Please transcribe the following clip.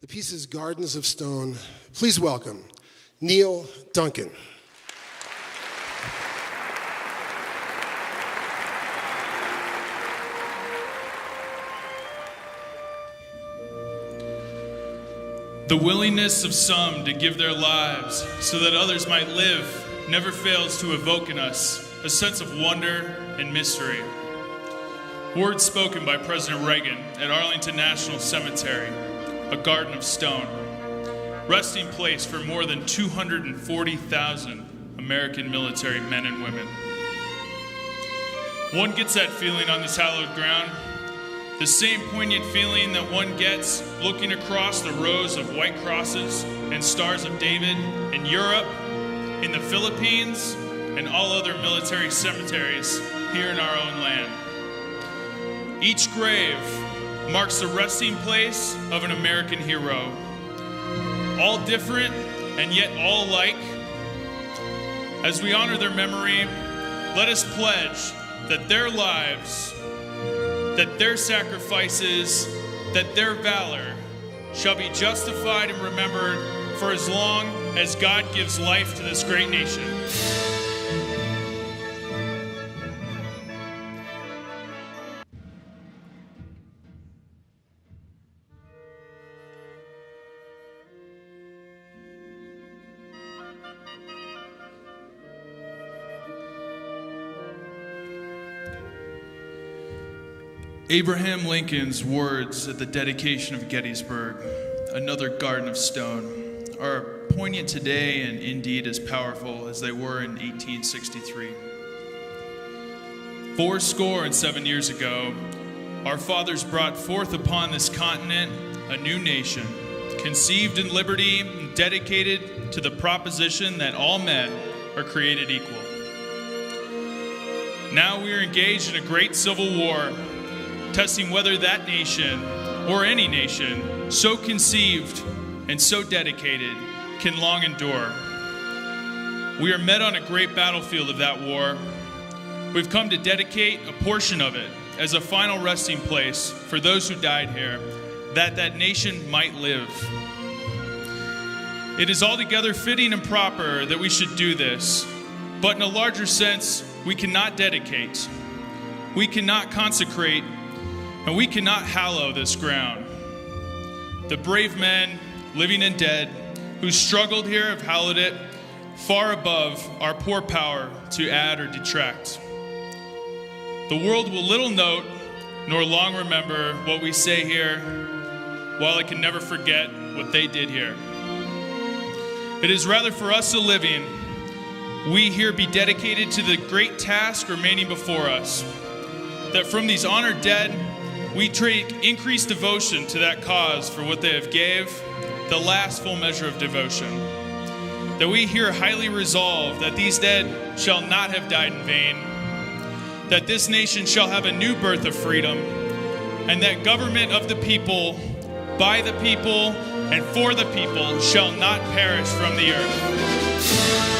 The piece is Gardens of Stone. Please welcome Neil Duncan. The willingness of some to give their lives so that others might live never fails to evoke in us a sense of wonder and mystery. Words spoken by President Reagan at Arlington National Cemetery, a garden of stone, resting place for more than 240,000 American military men and women. One gets that feeling on this hallowed ground, the same poignant feeling that one gets looking across the rows of white crosses and stars of David in Europe, in the Philippines, and all other military cemeteries here in our own land. Each grave marks the resting place of an American hero. All different and yet all alike. As we honor their memory, let us pledge that their lives, that their sacrifices, that their valor shall be justified and remembered for as long as God gives life to this great nation. Abraham Lincoln's words at the dedication of Gettysburg, another garden of stone, are poignant today and indeed as powerful as they were in 1863. 77 years ago, our fathers brought forth upon this continent a new nation, conceived in liberty and dedicated to the proposition that all men are created equal. Now we are engaged in a great civil war, testing whether that nation, or any nation, so conceived and so dedicated, can long endure. We are met on a great battlefield of that war. We've come to dedicate a portion of it as a final resting place for those who died here, that that nation might live. It is altogether fitting and proper that we should do this, but in a larger sense, we cannot dedicate, we cannot consecrate, and we cannot hallow this ground. The brave men, living and dead, who struggled here have hallowed it far above our poor power to add or detract. The world will little note nor long remember what we say here, while it can never forget what they did here. It is rather for us the living, we here be dedicated to the great task remaining before us, that from these honored dead, we take increased devotion to that cause for what they have gave, the last full measure of devotion. That we here highly resolve that these dead shall not have died in vain, that this nation shall have a new birth of freedom, and that government of the people, by the people, and for the people shall not perish from the earth.